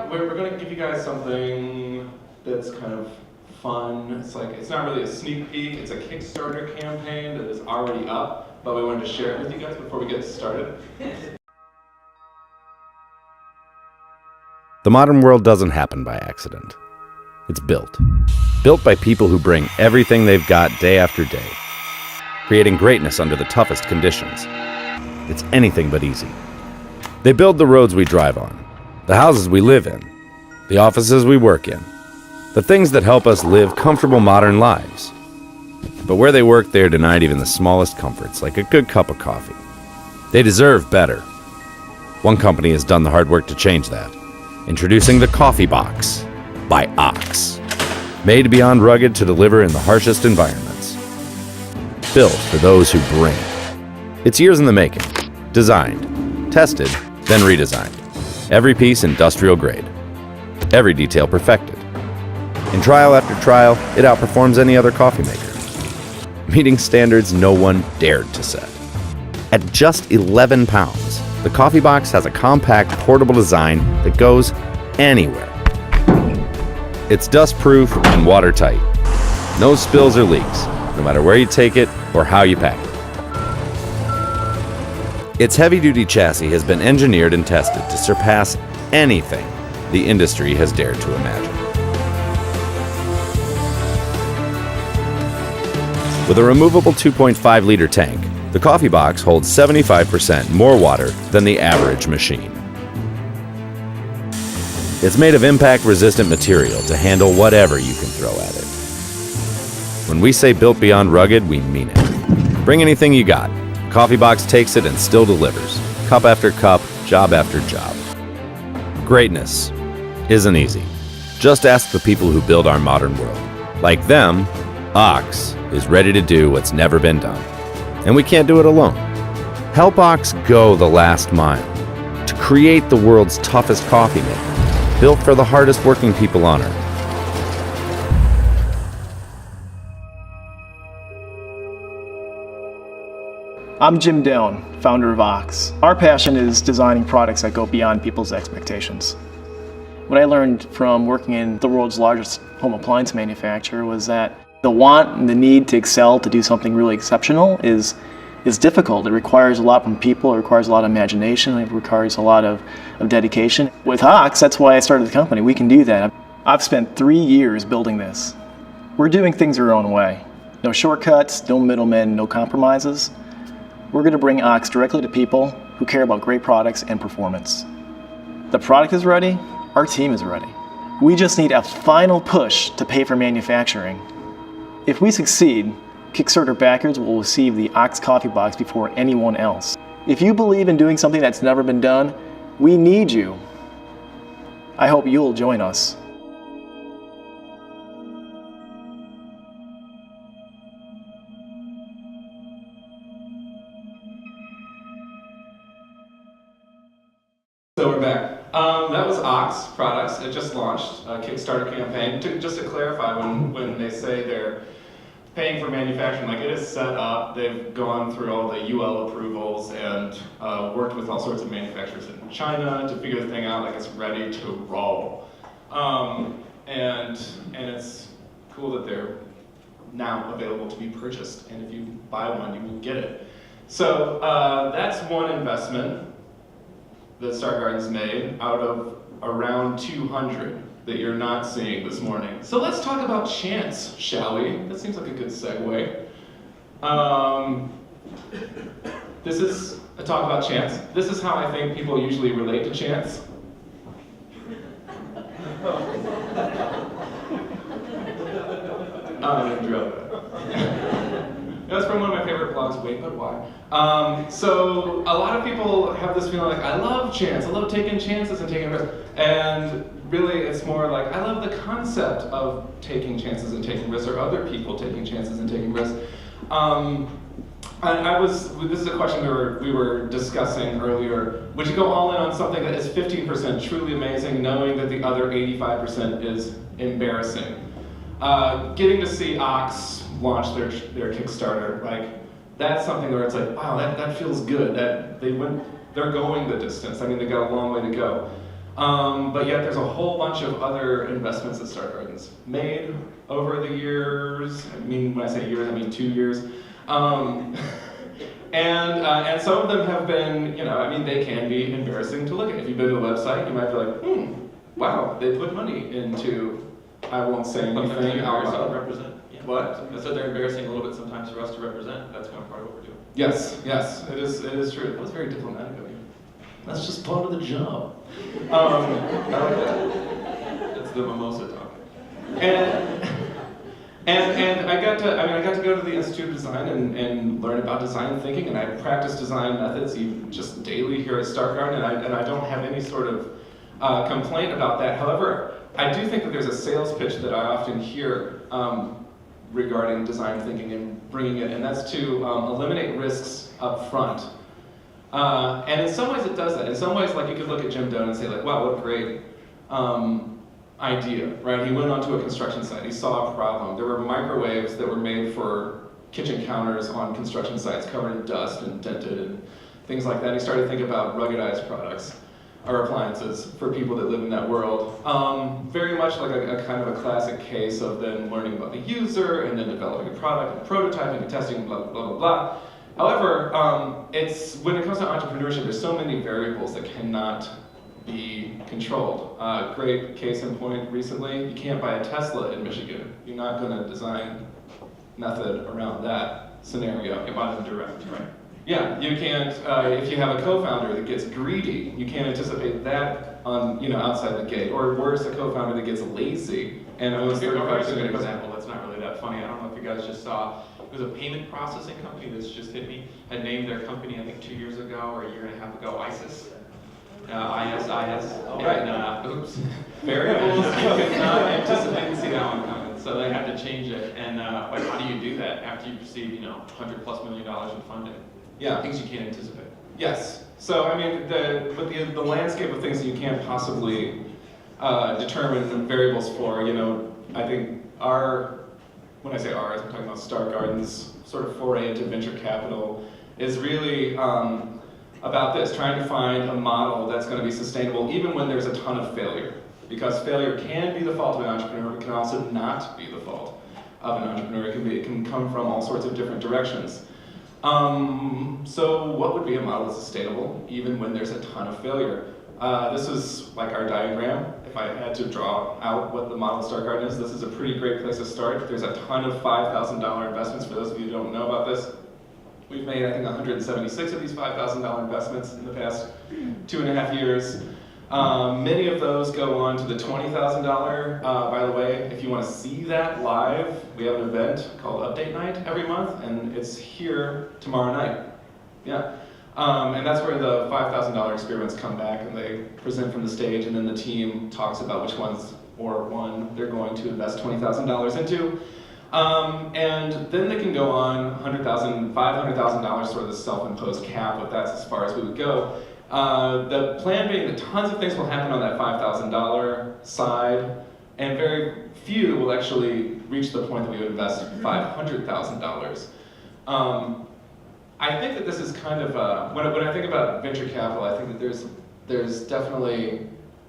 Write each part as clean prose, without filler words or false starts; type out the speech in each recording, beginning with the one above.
We're going to give you guys something that's kind of fun. It's not really a sneak peek, it's a Kickstarter campaign that is already up, but we wanted to share it with you guys before we get started. The modern world doesn't happen by accident. It's built. Built by people who bring everything they've got day after day, creating greatness under the toughest conditions. It's anything but easy. They build the roads we drive on, the houses we live in, the offices we work in, the things that help us live comfortable modern lives. But where they work, they are denied even the smallest comforts, like a good cup of coffee. They deserve better. One company has done the hard work to change that. Introducing the Coffee Box by Ox. Made beyond rugged to deliver in the harshest environments. Built for those who bring. It's years in the making. Designed, tested, then redesigned. Every piece industrial grade. Every detail perfected. In trial after trial, it outperforms any other coffee maker. Meeting standards no one dared to set. At just 11 pounds, the Coffee Box has a compact, portable design that goes anywhere. It's dust-proof and watertight. No spills or leaks, no matter where you take it or how you pack it. Its heavy-duty chassis has been engineered and tested to surpass anything the industry has dared to imagine. With a removable 2.5-liter tank, the Coffee Box holds 75% more water than the average machine. It's made of impact-resistant material to handle whatever you can throw at it. When we say built beyond rugged, we mean it. Bring anything you got. Coffee Box takes it and still delivers. Cup after cup, job after job. Greatness isn't easy. Just ask the people who build our modern world. Like them, Ox is ready to do what's never been done. And we can't do it alone. Help Ox go the last mile to create the world's toughest coffee maker, built for the hardest working people on earth. I'm Jim Dillon, founder of Ox. Our passion is designing products that go beyond people's expectations. What I learned from working in the world's largest home appliance manufacturer was that the want and the need to excel, to do something really exceptional is difficult. It requires a lot from people, it requires a lot of imagination, it requires a lot of dedication. With Ox, that's why I started the company. We can do that. I've spent 3 years building this. We're doing things our own way. No shortcuts, no middlemen, no compromises. We're going to bring Ox directly to people who care about great products and performance. The product is ready, our team is ready. We just need a final push to pay for manufacturing. If we succeed, Kickstarter backers will receive the Ox Coffee Box before anyone else. If you believe in doing something that's never been done, we need you. I hope you'll join us. So we're back. That was Ox Products. It just launched a Kickstarter campaign. Just to clarify, when they say they're paying for manufacturing, like, it is set up. They've gone through all the UL approvals and worked with all sorts of manufacturers in China to figure the thing out. Like, it's ready to roll. And it's cool that they're now available to be purchased. And if you buy one, you will get it. So that's one investment that Star Garden's made out of around 200 that you're not seeing this morning. So let's talk about chance, shall we? That seems like a good segue. This is a talk about chance. This is how I think people usually relate to chance. I'm gonna drill that. That's from one of my favorite dog's weight, but why? So a lot of people have this feeling like, I love chance, I love taking chances and taking risks. And really it's more like, I love the concept of taking chances and taking risks, or other people taking chances and taking risks. This is a question we were discussing earlier. Would you go all in on something that is 15% truly amazing, knowing that the other 85% is embarrassing? Getting to see Ox launch their Kickstarter, like, that's something where it's like, wow, that feels good. That they're going the distance. I mean, they got a long way to go. But yet there's a whole bunch of other investments that Star Garden's made over the years. I mean, when I say years, I mean 2 years. And some of them have been, I mean, they can be embarrassing to look at. If you've been to a website, you might be like, wow, they put money into, I won't say anything out loud. Represent. Yeah. What? I said they're embarrassing a little bit sometimes for us to represent. That's kind of part of what we're doing. Yes, it is true. That was very diplomatic of you. That's just part of the job. I like that. That's the mimosa talk. And I got to go to the Institute of Design and learn about design thinking, and I practice design methods even just daily here at Star Garden, and I don't have any sort of complaint about that. However, I do think that there's a sales pitch that I often hear regarding design thinking and bringing it, and that's to eliminate risks up front. And in some ways it does that. In some ways, like, you could look at Jim Doan and say, like, wow, what a great idea, right? He went onto a construction site, he saw a problem. There were microwaves that were made for kitchen counters on construction sites covered in dust and dented and things like that. He started to think about ruggedized products or appliances for people that live in that world. Very much like a kind of a classic case of then learning about the user and then developing a product and prototyping and testing, blah, blah, blah, blah. However, when it comes to entrepreneurship, there's so many variables that cannot be controlled. Great case in point recently, you can't buy a Tesla in Michigan. You're not going to design method around that scenario. You buy them direct, right? Yeah, you can't, if you have a co-founder that gets greedy, you can't anticipate that on, outside the gate. Or worse, a co-founder that gets lazy and owns 35%. Here's a good example that's not really that funny. I don't know if you guys just saw. It was a payment processing company that's just hit me. Had named their company, I think 2 years ago or a year and a half ago, ISIS. ISIS. Oh, right. And, oops. Variables, you could not anticipate to see that one coming. So they had to change it. And how do you do that after you receive, $100+ million in funding? Yeah. Things you can't anticipate. Yes. So, I mean, the landscape of things that you can't possibly determine variables for, I think when I say ours, I'm talking about Star Garden's sort of foray into venture capital, is really about this, trying to find a model that's going to be sustainable even when there's a ton of failure. Because failure can be the fault of an entrepreneur, but can also not be the fault of an entrepreneur. It can come from all sorts of different directions. So what would be a model that's sustainable even when there's a ton of failure? This is like our diagram. If I had to draw out what the model of Star Garden is, this is a pretty great place to start. There's a ton of $5,000 investments for those of you who don't know about this. We've made, I think, 176 of these $5,000 investments in the past 2.5 years. Many of those go on to the $20,000. By the way, if you want to see that live, we have an event called Update Night every month, and it's here tomorrow night. Yeah. And that's where the $5,000 experiments come back, and they present from the stage, and then the team talks about which ones, or one, they're going to invest $20,000 into. And then they can go on $100,000, $500,000, sort of the self-imposed cap, but that's as far as we would go. The plan being that tons of things will happen on that $5,000 side, and very few will actually reach the point that we would invest $500,000. I think that this is kind of, when I think about venture capital, I think that there's definitely,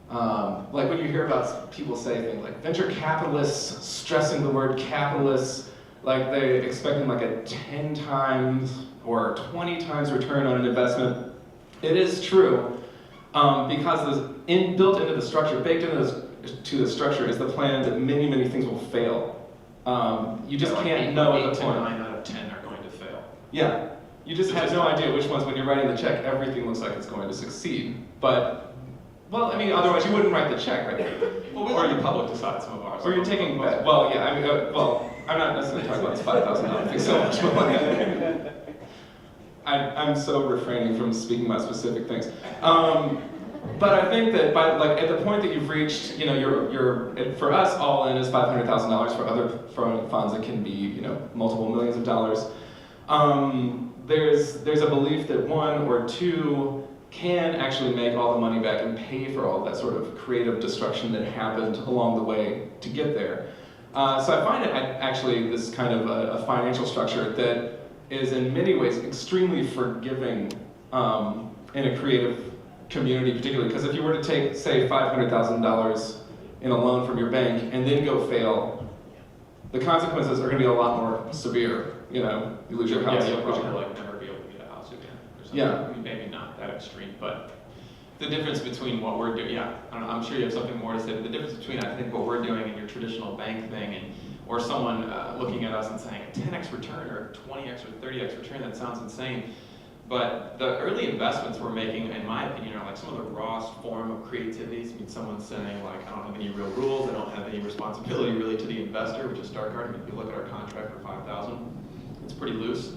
like when you hear about people say things like venture capitalists, stressing the word capitalists, like they're expecting like a 10 times or 20 times return on an investment. It is true, because built into the structure, baked into the structure is the plan that many, many things will fail. You just can't know at the point. 9 out of 10 are going to fail. Yeah. You just have no idea which ones, when you're writing the check, everything looks like it's going to succeed. But, well, I mean, otherwise you wouldn't write the check, right? Well, or the public decides some of ours. Or you're taking, well, yeah, I mean, I'm not necessarily talking about this $5,000 thing so much, but I'm so refraining from speaking about specific things. But I think that at the point that you've reached, for us, all in is $500,000. For other funds, it can be, multiple millions of dollars. There's a belief that one or two can actually make all the money back and pay for all that sort of creative destruction that happened along the way to get there. So I find it actually this kind of a financial structure that is in many ways extremely forgiving in a creative community, particularly because if you were to take, say, $500,000 in a loan from your bank and then go fail, the consequences are going to be a lot more severe. You lose your house. Yeah, you'll probably never be able to get a house again or something. Yeah. I mean, maybe not that extreme, but the difference between what we're doing, I don't know, I'm sure you have something more to say, but the difference between, I think, what we're doing and your traditional bank thing, or someone looking at us and saying a 10x return or 20x or 30x return, that sounds insane. But the early investments we're making, in my opinion, are like some of the rawest form of creativity. I mean, someone saying like, I don't have any real rules, I don't have any responsibility really to the investor, which is dark art. I mean, if you look at our contract for $5,000, it's pretty loose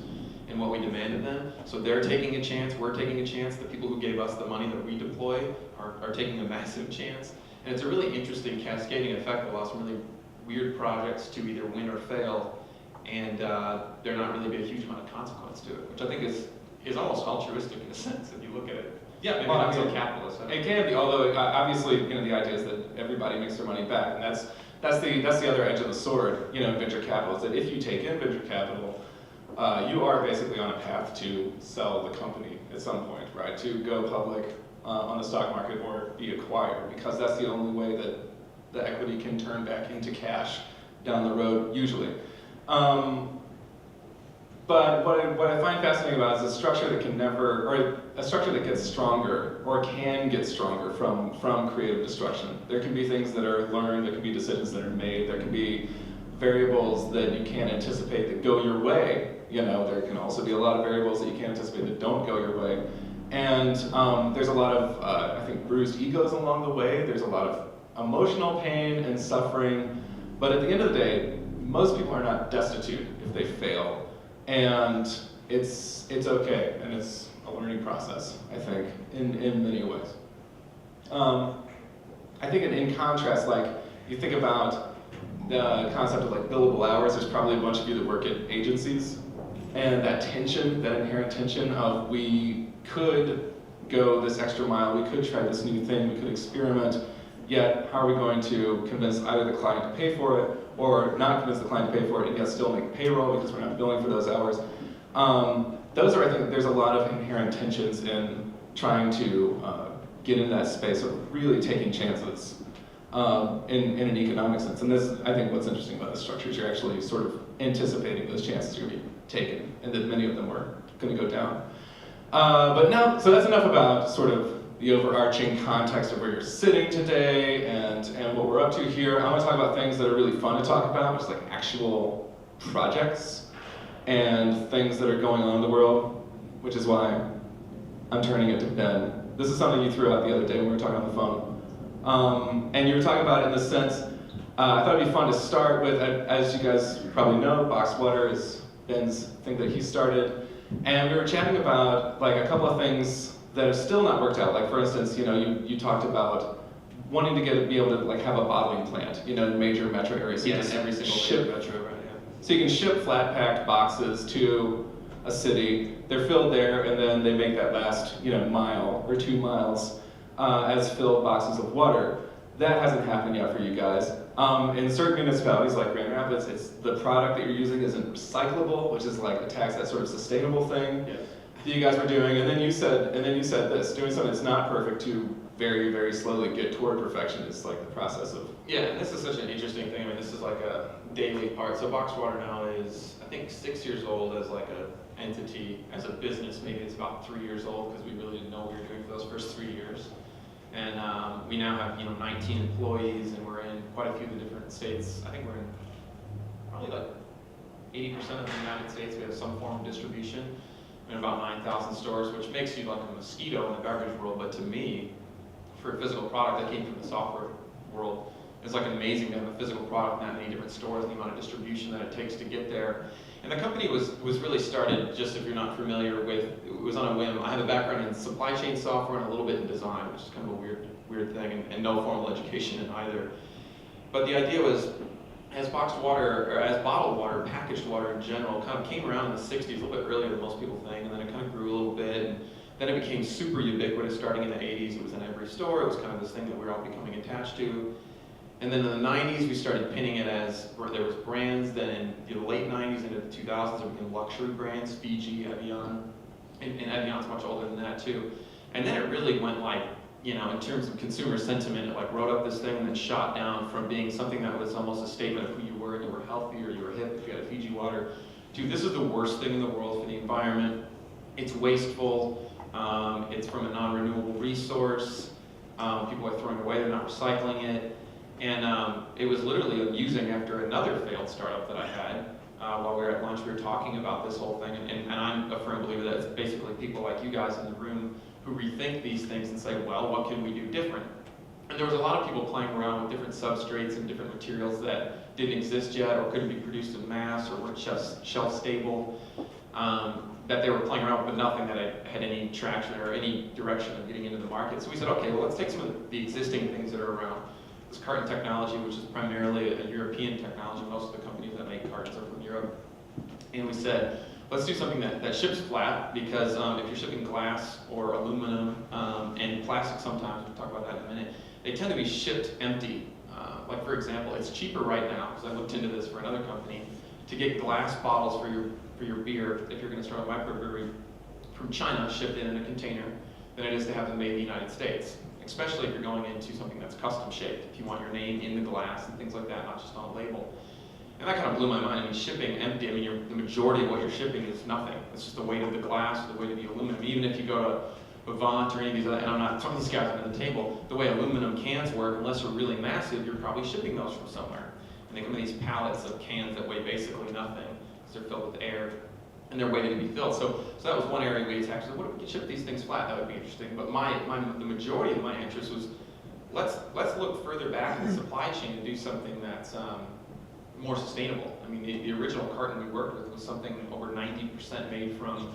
in what we demanded them. So they're taking a chance, we're taking a chance. The people who gave us the money that we deploy are taking a massive chance. And it's a really interesting cascading effect that allows some really weird projects to either win or fail, and there not really be a huge amount of consequence to it, which I think is almost altruistic in a sense if you look at it. Yeah, maybe not so capitalist. It can be, although obviously, the idea is that everybody makes their money back, and that's the other edge of the sword, venture capital, is that if you take in venture capital, you are basically on a path to sell the company at some point, right? To go public on the stock market or be acquired, because that's the only way that the equity can turn back into cash down the road, usually. But what I find fascinating about it is a structure that can never, or a structure that gets stronger, or can get stronger from creative destruction. There can be things that are learned, there can be decisions that are made, there can be variables that you can't anticipate that go your way. There can also be a lot of variables that you can't anticipate that don't go your way. And there's a lot of, I think, bruised egos along the way. There's a lot of emotional pain and suffering. But at the end of the day, most people are not destitute if they fail. And it's okay, and it's a learning process, I think, in many ways. I think in contrast, you think about the concept of billable hours, there's probably a bunch of you that work at agencies, and that tension, that inherent tension of we could go this extra mile, we could try this new thing, we could experiment, yet how are we going to convince either the client to pay for it, or not convince the client to pay for it and yet still make payroll because we're not billing for those hours. Those are, I think, there's a lot of inherent tensions in trying to get into that space of really taking chances in an economic sense. And this, I think, what's interesting about this structure is you're actually sort of anticipating those chances are going to be taken, and that many of them are going to go down. But now, so that's enough about sort of the overarching context of where you're sitting today and what we're up to here. I want to talk about things that are really fun to talk about, which is like actual projects and things that are going on in the world, which is why I'm turning it to Ben. This is something you threw out the other day when we were talking on the phone. And you were talking about it in the sense, I thought it'd be fun to start with, as you guys probably know, Box Water is Ben's thing that he started. And we were chatting about a couple of things that have still not worked out. For instance, you talked about wanting to be able to have a bottling plant, in major metro areas. So you Yes, can every single ship, metro, right? Yeah. so you can ship flat packed boxes to a city. They're filled there, and then they make that last mile or 2 miles as filled boxes of water. That hasn't happened yet for you guys. In certain municipalities like Grand Rapids, it's the product that you're using isn't recyclable, which is attacks that sort of sustainable thing. Yes. That you guys were doing, and then you said this, doing something that's not perfect to very, very slowly get toward perfection is the process of. Yeah, and this is such an interesting thing. I mean, this is a daily part. So Box Water now is, I think, 6 years old as an entity, as a business. Maybe it's about 3 years old because we really didn't know what we were doing for those first 3 years. And we now have 19 employees, and we're in quite a few of the different states. I think we're in probably 80% of the United States. We have some form of distribution in about 9,000 stores, which makes you like a mosquito in the beverage world. But to me, for a physical product that came from the software world, it's amazing to have a physical product in that many different stores and the amount of distribution that it takes to get there. And the company was really started, just if you're not familiar with, it was on a whim. I have a background in supply chain software and a little bit in design, which is kind of a weird thing, and no formal education in either. But the idea was, as boxed water, or as bottled water, packaged water in general, kind of came around in the 60s, a little bit earlier than most people think, and then it kind of grew a little bit, and then it became super ubiquitous starting in the 80s. It was in every store. It was kind of this thing that we were all becoming attached to. And then in the 90s, we started pinning it as, where there was brands. Then in the late 90s into the 2000s, there became luxury brands, Fiji, Evian, and Evian's much older than that too. And then it really went like, you know, in terms of consumer sentiment, it like wrote up this thing and then shot down from being something that was almost a statement of who you were, and you were healthy or you were hip if you had a Fiji water, to this is the worst thing in the world for the environment. It's wasteful. It's from a non-renewable resource. People are throwing it away, they're not recycling it. And it was literally amusing after another failed startup that I had. While we were at lunch, we were talking about this whole thing, and I'm a firm believer that it's basically people like you guys in the room who rethink these things and say, well, what can we do different? And there was a lot of people playing around with different substrates and different materials that didn't exist yet or couldn't be produced in mass or weren't shelf stable, that they were playing around with, but nothing that had any traction or any direction of getting into the market. So we said, okay, well, let's take some of the existing things that are around. This carton technology, which is primarily a European technology. Most of the companies that make cartons are from Europe. And we said, let's do something that ships flat, because if you're shipping glass or aluminum and plastic sometimes, we'll talk about that in a minute, they tend to be shipped empty. Like for example, it's cheaper right now, because I looked into this for another company, to get glass bottles for your beer, if you're going to start a microbrewery, from China shipped in a container, than it is to have them made in the United States. Especially if you're going into something that's custom shaped, if you want your name in the glass and things like that, not just on a label. And that kind of blew my mind. I mean, shipping empty, I mean, the majority of what you're shipping is nothing. It's just the weight of the glass, the weight of the aluminum. Even if you go to Avant or any of these other, and I'm not throwing these guys under the table, the way aluminum cans work, unless they're really massive, you're probably shipping those from somewhere. And they come in these pallets of cans that weigh basically nothing, because they're filled with air, and they're waiting to be filled. So that was one area we attacked. So what if we could ship these things flat? That would be interesting. But the majority of my interest was, let's look further back in the supply chain and do something that's more sustainable. I mean, the original carton we worked with was something over 90% made from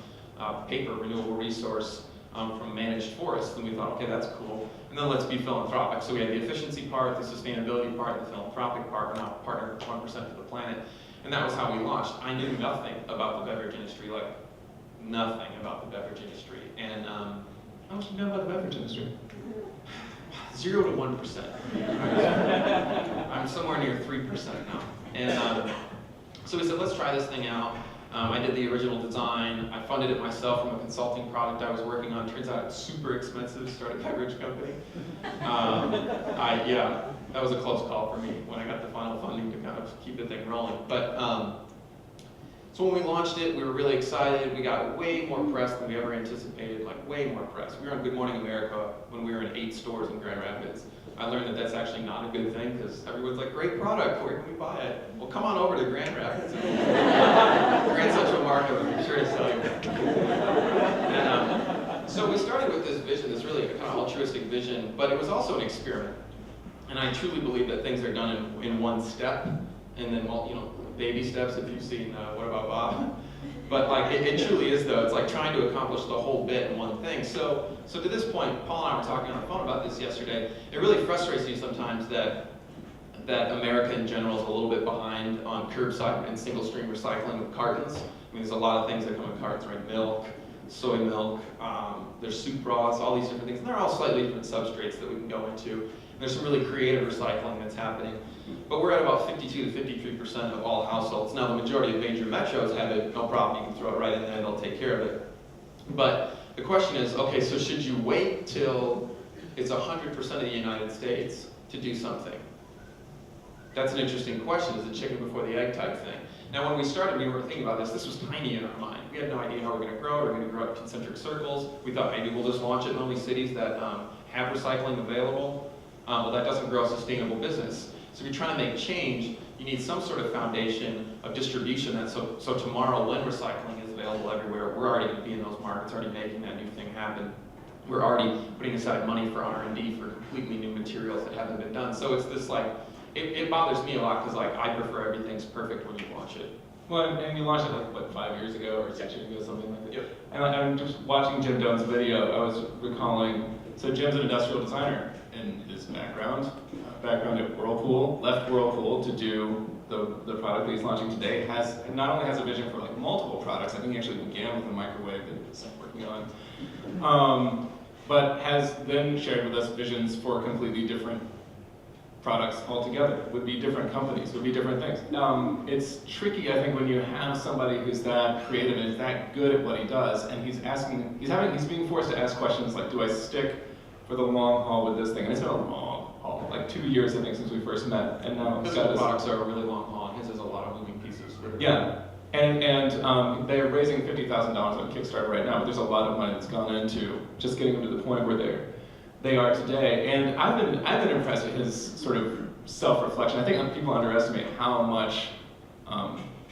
paper, renewable resource, from managed forests. And we thought, okay, that's cool. And then let's be philanthropic. So we had the efficiency part, the sustainability part, the philanthropic part, and now partner with 1% for the planet. And that was how we launched. I knew nothing about the beverage industry, like nothing about the beverage industry. And how much do you know about the beverage industry? 0 to 1%. I'm somewhere near 3% now. And so we said, let's try this thing out. I did the original design. I funded it myself from a consulting product I was working on. Turns out it's super expensive to start a beverage company. That was a close call for me when I got the final funding to kind of keep the thing rolling. But so when we launched it, we were really excited. We got way more press than we ever anticipated, like way more press. We were on Good Morning America when we were in 8 stores in Grand Rapids. I learned that that's actually not a good thing, because everyone's like, great product, where can we buy it? Well, come on over to Grand Rapids. Grand Central Market, we'll be sure to sell you. And, so we started with this vision, this really kind of altruistic vision, but it was also an experiment. And I truly believe that things are done in one step, and then, well, you know, baby steps, if you've seen What About Bob? But like, it truly is though. It's like trying to accomplish the whole bit in one thing. So to this point, Paul and I were talking on the phone about this yesterday. It really frustrates you sometimes that America in general is a little bit behind on curbside and single stream recycling with cartons. I mean, there's a lot of things that come in cartons, right? Milk, soy milk, there's soup broths, all these different things. And they're all slightly different substrates that we can go into. There's some really creative recycling that's happening. But we're at about 52 to 53% of all households. Now, the majority of major metros have it, no problem, you can throw it right in there and they'll take care of it. But the question is, okay, so should you wait till it's 100% of the United States to do something? That's an interesting question. Is it chicken before the egg type thing? Now, when we started, we were thinking about this. This was tiny in our mind. We had no idea how we're going to grow. We're going to grow up concentric circles. We thought maybe we'll just launch it in only cities that have recycling available. Well, that doesn't grow a sustainable business. So if you're trying to make change, you need some sort of foundation of distribution. That so tomorrow, when recycling is available everywhere, we're already going to be in those markets, already making that new thing happen. We're already putting aside money for R&D for completely new materials that haven't been done. So it's this like, it bothers me a lot because like I prefer everything's perfect when you launch it. Well, and you launched it like, what, 5 years ago or 6 years ago, something like that? Yep. And I'm just watching Jim Doan's video, I was recalling, so Jim's an industrial designer in his background at Whirlpool, left Whirlpool to do the product that he's launching today, not only has a vision for like multiple products, I think he actually began with a microwave that he's working on, but has then shared with us visions for completely different products altogether, would be different companies, would be different things. It's tricky, I think, when you have somebody who's that creative and is that good at what he does, and he's being forced to ask questions like, do I stick for the long haul with this thing? And it's been a long haul, like 2 years, I think, since we first met, and now he's got His this. products are a really long haul, and his has a lot of moving pieces. Yeah, and they're raising $50,000 on Kickstarter right now, but there's a lot of money that's gone into just getting them to the point where they are today. And I've been impressed with his sort of self-reflection. I think people underestimate how much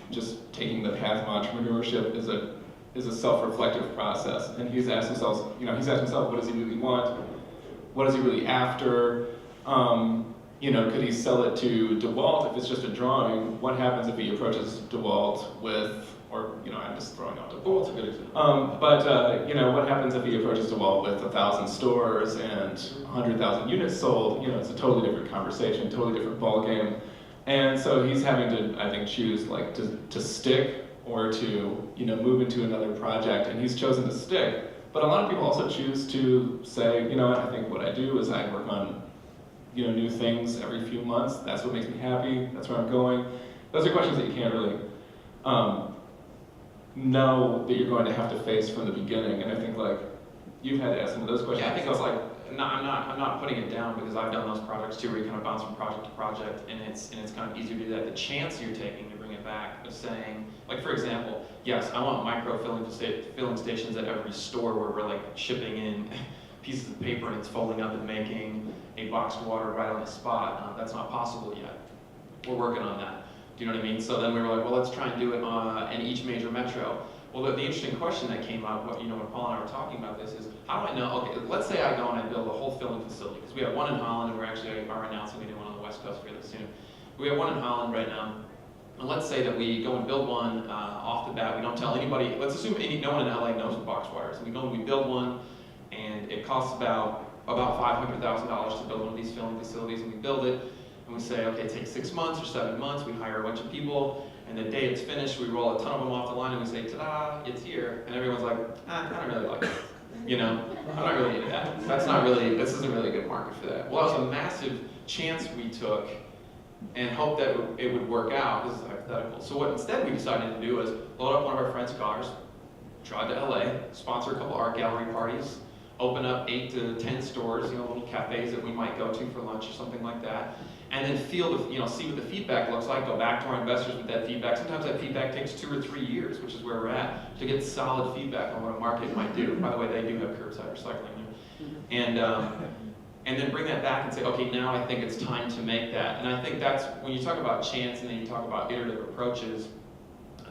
just taking the path of entrepreneurship is a self-reflective process. And he's asked himself, what does he really want? What is he really after? Could he sell it to DeWalt if it's just a drawing? What happens if he approaches DeWalt with, I'm just throwing out DeWalt. That's a good example. What happens if he approaches DeWalt with 1,000 stores and 100,000 units sold? It's a totally different conversation, totally different ballgame. And so he's having to, I think, choose like to stick or to, move into another project. And he's chosen to stick. But a lot of people also choose to say, I think what I do is I work on, new things every few months. That's what makes me happy. That's where I'm going. Those are questions that you can't really know that you're going to have to face from the beginning. And I think like you've had to ask some of those questions. Yeah, I think it's like I'm not putting it down because I've done those projects too, where you kind of bounce from project to project, and it's kind of easier to do that. The chance you're taking to bring it back of saying, like for example, yes, I want micro filling stations at every store where we're like shipping in pieces of paper and it's folding up and making a box of water right on the spot. That's not possible yet. We're working on that. Do you know what I mean? So then we were like, well, let's try and do it in each major metro. Well, the interesting question that came up, when Paul and I were talking about this, is how do I know? Okay, let's say I go and I build a whole filling facility, because we have one in Holland, and we're actually are announcing we do one on the West Coast fairly soon. We have one in Holland right now, and let's say that we go and build one off the bat. We don't tell anybody. Let's assume no one in LA knows what box water is. We go and we build one, and it costs about $500,000 to build one of these filling facilities, and we build it. And we say, okay, it takes 6 months or 7 months, we hire a bunch of people, and the day it's finished, we roll a ton of them off the line and we say, ta-da, it's here. And everyone's like, I don't really like it. I'm not really into that. This isn't really a good market for that. Well, that was a massive chance we took and hoped that it would work out. This is hypothetical. So what instead we decided to do was load up one of our friends' cars, drive to LA, sponsor a couple art gallery parties, open up 8 to 10 stores, little cafes that we might go to for lunch or something like that, and then see what the feedback looks like, go back to our investors with that feedback. Sometimes that feedback takes 2 or 3 years, which is where we're at, to get solid feedback on what a market might do. By the way, they do have curbside recycling there. And then bring that back and say, okay, now I think it's time to make that. And I think that's, when you talk about chance and then you talk about iterative approaches,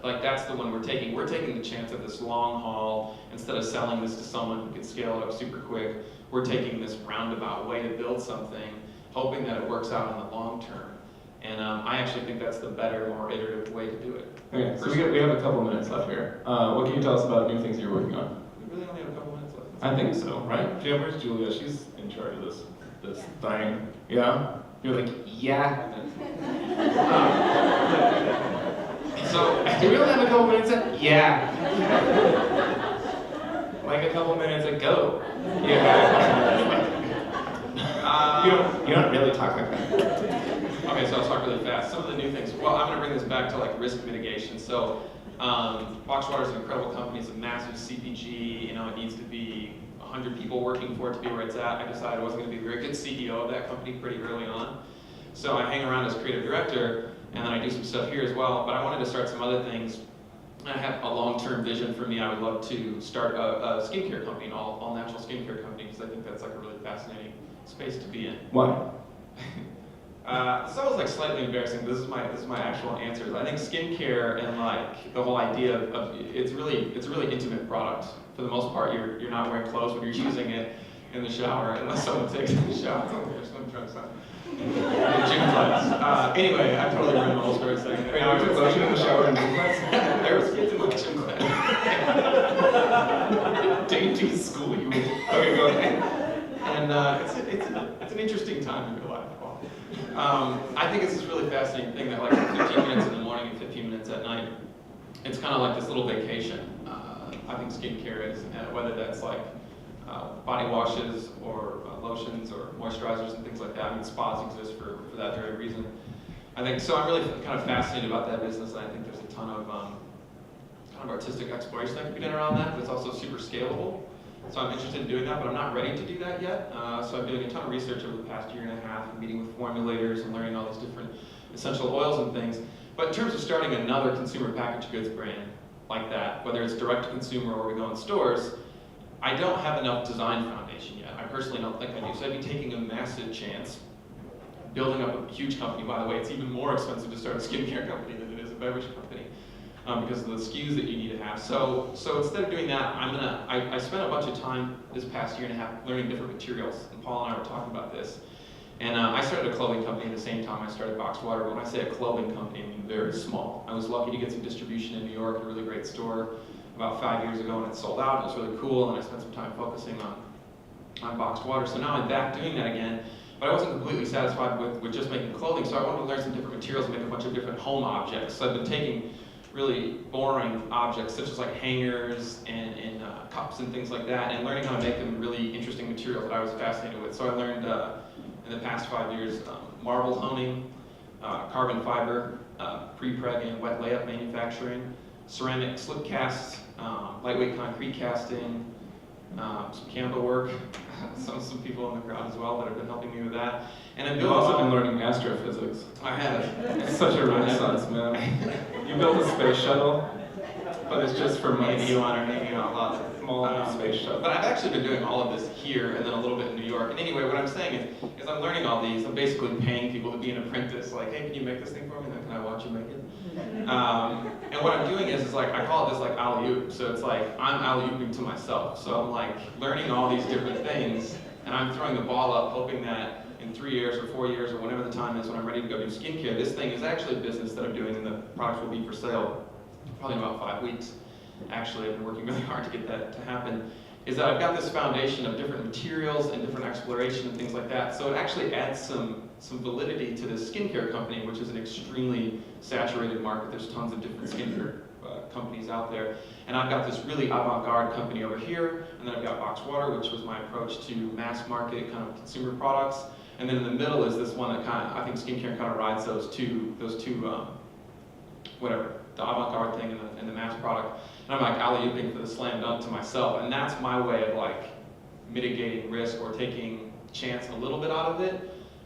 like that's the one we're taking. We're taking the chance of this long haul. Instead of selling this to someone who can scale it up super quick, we're taking this roundabout way to build something, hoping that it works out in the long term. And I actually think that's the better, more iterative way to do it. Okay, so we have a couple minutes left here. What can you tell us about new things you're working on? We really only have a couple minutes left. I think so, right? Yeah, where's Julia? She's in charge of this thing. Yeah? You're like, yeah. So, do we only have a couple minutes left? Yeah. Like a couple minutes ago. Yeah. You don't really talk like that. Okay, so I'll talk really fast. Some of the new things. Well, I'm going to bring this back to like risk mitigation. So, Boxwater is an incredible company. It's a massive CPG. It needs to be 100 people working for it to be where it's at. I decided I wasn't going to be a very good CEO of that company pretty early on. So I hang around as creative director, and then I do some stuff here as well. But I wanted to start some other things. I have a long-term vision for me. I would love to start a skincare company, an all-natural skincare company, because I think that's like a really fascinating space to be in. Why? This is like slightly embarrassing. This is my actual answer. I think skincare and like the whole idea of it's a really intimate product. For the most part, you're not wearing clothes when you're using it in the shower, unless someone takes it in the shower. There's some drugs on. gym class. Anyway, I totally ruined the whole story saying that. Wait, you took lotion in the shower in gym class? There was kids in my gym class. Dainty school you went to. Okay, go ahead. And it's an interesting time in your life, Paul. I think it's this really fascinating thing that like 15 minutes in the morning and 15 minutes at night, it's kind of like this little vacation. I think skincare is, whether that's like body washes or lotions or moisturizers and things like that. I mean, spas exist for that very reason. I think so. I'm really kind of fascinated about that business, and I think there's a ton of kind of artistic exploration that can be done around that, but it's also super scalable. So I'm interested in doing that, but I'm not ready to do that yet. So I'm doing a ton of research over the past year and a half, meeting with formulators and learning all these different essential oils and things. But in terms of starting another consumer packaged goods brand like that, whether it's direct to consumer or we go in stores, I don't have enough design foundation yet. I personally don't think I do. So I'd be taking a massive chance, building up a huge company. By the way, it's even more expensive to start a skincare company than it is a beverage company. Because of the SKUs that you need to have. So instead of doing that, I spent a bunch of time this past year and a half learning different materials, and Paul and I were talking about this. And I started a clothing company at the same time I started Boxed Water, but when I say a clothing company, I mean very small. I was lucky to get some distribution in New York, a really great store, about 5 years ago, and it sold out. It was really cool, and I spent some time focusing on Boxed Water. So now I'm back doing that again, but I wasn't completely satisfied with just making clothing, so I wanted to learn some different materials and make a bunch of different home objects. So I've been taking really boring objects such as like hangers and cups and things like that, and learning how to make them really interesting materials that I was fascinated with. So I learned in the past 5 years marble honing, carbon fiber, pre-preg and wet layup manufacturing, ceramic slip casts, lightweight concrete casting, some candle work, some people in the crowd as well that have been helping me with that. And I've You've also been learning astrophysics. I have. It's such a renaissance, man. You built a space shuttle, but it's just for money. Maybe you are hanging out lots of Small space shuttle. But I've actually been doing all of this here and then a little bit in New York. And anyway, what I'm saying is I'm learning all these. I'm basically paying people to be an apprentice. Like, hey, can you make this thing for me? Then can I watch you make it? And what I'm doing is like, I call it this like alley-oop. So it's like, I'm alley-ooping to myself. So I'm like learning all these different things, and I'm throwing the ball up, hoping that in 3 years or 4 years or whenever the time is when I'm ready to go do skincare, this thing is actually a business that I'm doing, and the products will be for sale probably in about 5 weeks. Actually, I've been working really hard to get that to happen. Is that I've got this foundation of different materials and different exploration and things like that. So it actually adds some validity to this skincare company, which is an extremely saturated market. There's tons of different skincare companies out there. And I've got this really avant-garde company over here, and then I've got Boxed Water, which was my approach to mass market kind of consumer products. And then in the middle is this one that kind of, I think skincare kind of rides those two, whatever, the avant-garde thing and the mass product. And I'm like alley-ooping for the slam dunk to myself. And that's my way of like mitigating risk or taking chance a little bit out of it.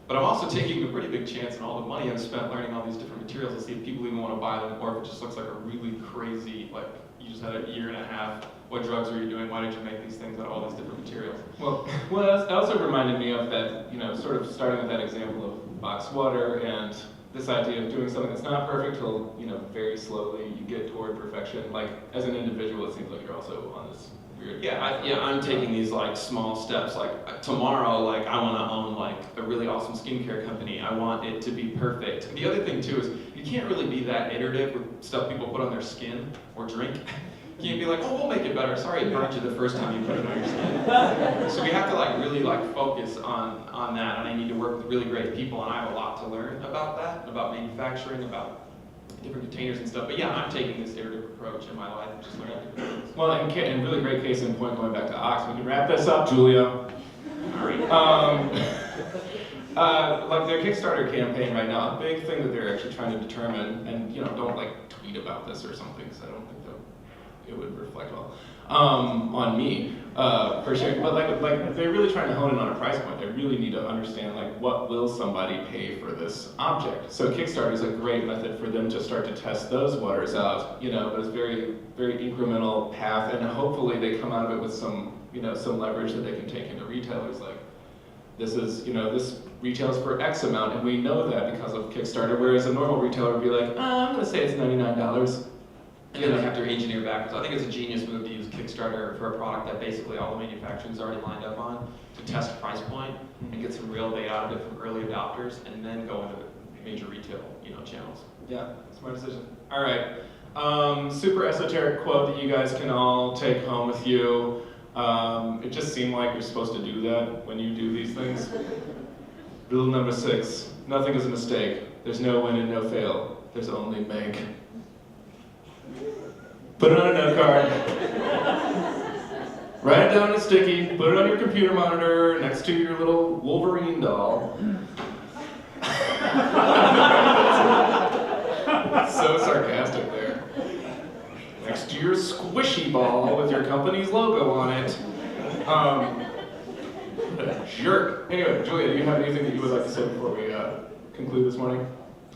But I'm also taking a pretty big chance in all the money I've spent learning all these different materials to see if people even want to buy them, or if it just looks like a really crazy, like you just had a year and a half. What drugs were you doing? Why did you make these things out of all these different materials? Well, that also reminded me of that, sort of starting with that example of Boxed Water and this idea of doing something that's not perfect till, very slowly you get toward perfection. Like, as an individual, it seems like you're also on this weird... I'm taking these, like, small steps. Like, tomorrow, like, I want to own, like, a really awesome skincare company. I want it to be perfect. The other thing, too, is you can't really be that iterative with stuff people put on their skin or drink. You can't be like, oh, we'll make it better. Sorry it burned you the first time you put it on your skin. So we have to like really like focus on that, and I need to work with really great people, and I have a lot to learn about that, about manufacturing, about different containers and stuff. But yeah, I'm taking this iterative approach in my life and just learning different things. Well, and really great case in point, going back to Ox, we can wrap this up, Julia. Like their Kickstarter campaign right now, a big thing that they're actually trying to determine, and don't like tweet about this or something, because I don't think that it would reflect well on me per se. But like they're really trying to hone in on a price point. They really need to understand like what will somebody pay for this object. So Kickstarter is a great method for them to start to test those waters out. But it's very very incremental path, and hopefully they come out of it with some some leverage that they can take into retailers. Like this is this retails for X amount, and we know that because of Kickstarter. Whereas a normal retailer would be like, I'm going to say it's $99. and then they have to engineer backwards. I think it's a genius move to use Kickstarter for a product that basically all the manufacturing is already lined up on to test price point and get some real data out of it from early adopters, and then go into major retail, channels. Yeah, smart decision. All right. Super esoteric quote that you guys can all take home with you. It just seemed like you're supposed to do that when you do these things. Rule number 6, nothing is a mistake. There's no win and no fail. There's only make. Put it on a note card. Write it down in a sticky, put it on your computer monitor next to your little Wolverine doll. So sarcastic there. Next to your squishy ball with your company's logo on it. What a jerk. Anyway, Julia, do you have anything that you would like to say before we conclude this morning?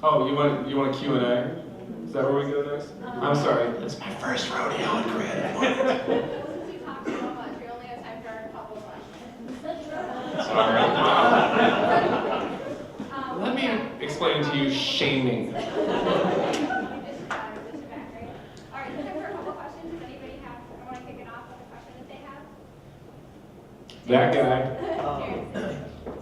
Oh, you want a Q&A? Is that where we go next? I'm sorry, it's my first rodeo at Creative Mornings. Since you talked so much, we only have time for a couple of questions. Sorry. Let me explain to you shaming. All right, so time for a couple of questions. Does anybody have, I want to kick it off with a question that they have. That guy.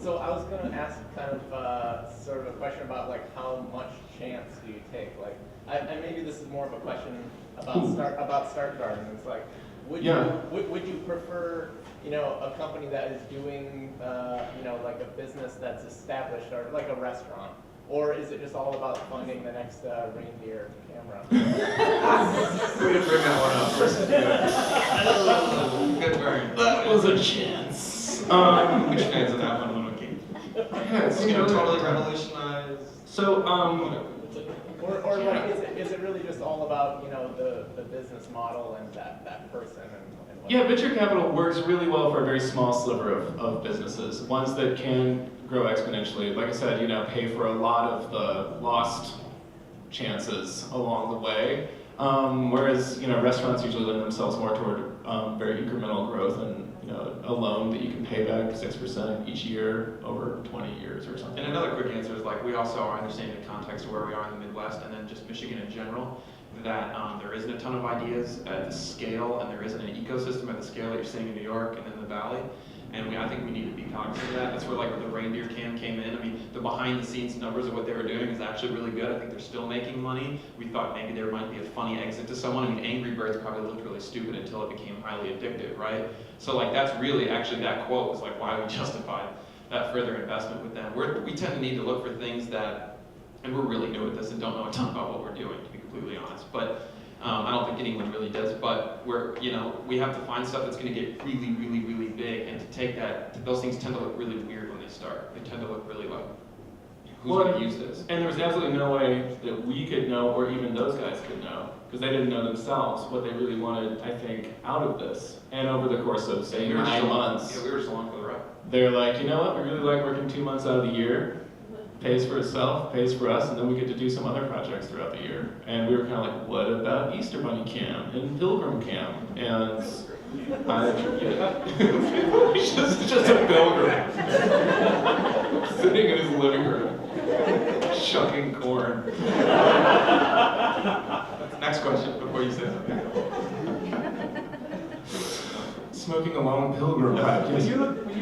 So I was going to ask kind of sort of a question about like how much chance do you take? Like, and maybe this is more of a question about start garden. It's like, would you prefer a company that is doing like a business that's established or like a restaurant? Or is it just all about finding the next reindeer camera? Way to bring that one up first. Good burn. That was a chance. Which fans of that one would keep? Yeah, it's Totally revolutionize. So, Or like, is it really just all about the business model and that person and what? yeah, venture capital works really well for a very small sliver of businesses, ones that can grow exponentially. Like I said, pay for a lot of the lost chances along the way. Whereas, restaurants usually lend themselves more toward very incremental growth and, a loan that you can pay back 6% each year over 20 years or something. And another quick answer is like we also are understanding the context of where we are in the Midwest and then just Michigan in general, that there isn't a ton of ideas at the scale and there isn't an ecosystem at the scale that you're seeing in New York and in the Valley. And I think we need to be cognizant of that. That's where like the reindeer cam came in. I mean, the behind the scenes numbers of what they were doing is actually really good. I think they're still making money. We thought maybe there might be a funny exit to someone. I mean, Angry Birds probably looked really stupid until it became highly addictive, right? So like that's really actually that quote was like why we justified that further investment with them. We tend to need to look for things that, and we're really new at this and don't know a ton about what we're doing, to be completely honest. But I don't think anyone really does, but we have to find stuff that's going to get really, really, really big, and to take that, those things tend to look really weird when they start. They tend to look really like, who's going to use this? And there was absolutely no way that we could know, or even those guys could know, because they didn't know themselves what they really wanted, I think, out of this. And over the course of, say, 9 months, Yeah, we were just along for the ride. they're like, you know what, we really like working 2 months out of the year. Pays for itself, pays for us, and then we get to do some other projects throughout the year. And we were kind of like, what about Easter Bunny Cam and Pilgrim Cam? And it's just a pilgrim sitting in his living room, shucking corn. Next question before you say something. Smoking a long pilgrim pipe. When you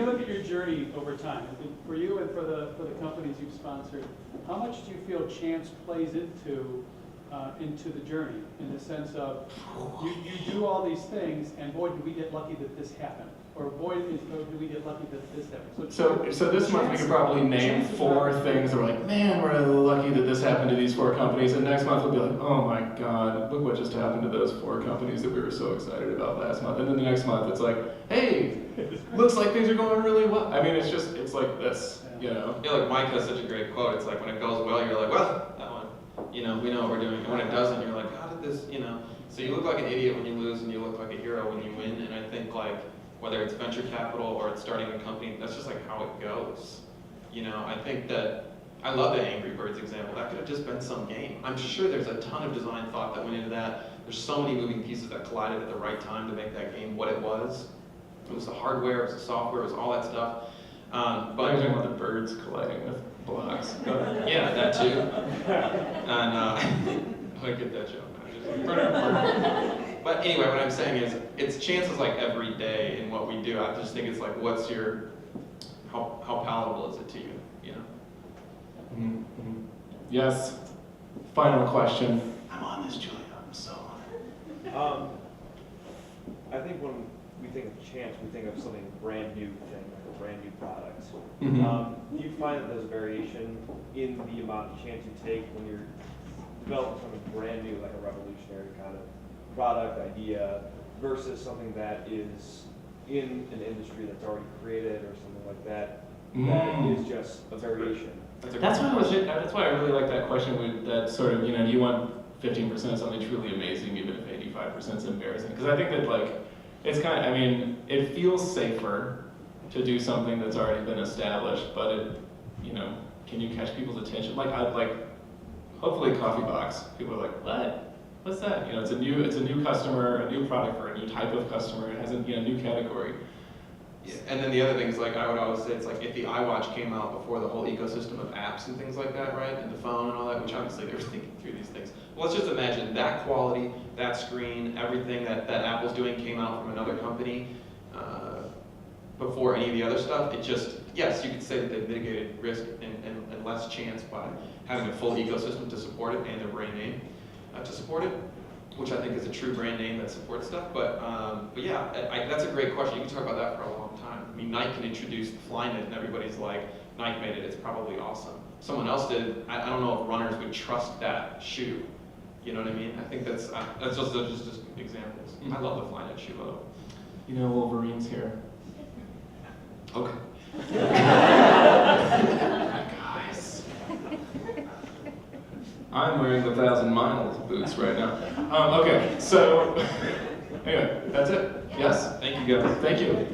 look at your journey over time, for you and for the companies you've sponsored, how much do you feel chance plays into the journey? In the sense of you do all these things, and boy, do we get lucky that this happened, or boy, do we get lucky that this happened. So this month we could probably name 4 things that we're like, man, we're lucky that this happened to these 4 companies. And next month we'll be like, oh my God, look what just happened to those 4 companies that we were so excited about last month. And then the next month it's like, hey, looks like things are going really well. I mean, it's like this, Yeah, like Mike has such a great quote. It's like when it goes well, you're like, well, that one. We know what we're doing. And when it doesn't, you're like, how did this, So you look like an idiot when you lose, and you look like a hero when you win. And I think like, whether it's venture capital or it's starting a company, that's just like how it goes. I think that, I love the Angry Birds example. That could have just been some game. I'm sure there's a ton of design thought that went into that. There's so many moving pieces that collided at the right time to make that game what it was. It was the hardware, it was the software, it was all that stuff. but But I'm talking about the birds colliding with blocks. yeah, that too. And I get that joke. But anyway, what I'm saying is, it's chances like every day in what we do. I just think it's like, how palatable is it to you? You know. Mm-hmm. Yes. Final question. I'm on this, Julia. I'm so on it. I think when we think of chance, we think of something brand new thing, like a brand new product. Mm-hmm. Do you find that there's a variation in the amount of chance you take when you're developing something brand new, like a revolutionary kind of product idea, versus something that is in an industry that's already created or something like that, that is just a variation? That's why I really like that question with that sort of, do you want 15% of something truly amazing even if 85% is embarrassing? Because I think that it's kind of, it feels safer to do something that's already been established, but it, can you catch people's attention? Hopefully Coffee Box, people are like, what? What's that? It's a new customer, a new product for a new type of customer. It has a new category. Yeah. And then the other thing is, I would always say, it's like if the iWatch came out before the whole ecosystem of apps and things like that, right? And the phone and all that, which obviously they were thinking through these things. Well, let's just imagine that quality, that screen, everything that Apple's doing came out from another company before any of the other stuff. It just, yes, you could say that they've mitigated risk and less chance by having a full ecosystem to support it and their brand name to support it, which I think is a true brand name that supports stuff. But yeah, that's a great question. You can talk about that for a long time. Nike can introduce the Flyknit and everybody's like, Nike made it, it's probably awesome. Someone else did, I don't know if runners would trust that shoe. You know what I mean? I think that's just examples. I love the Flyknit shoe, though. Wolverine's here. Okay. Guys. I'm wearing the 1,000 Miles boots right now. Okay, so anyway, that's it. Yes? Thank you, guys. Thank you.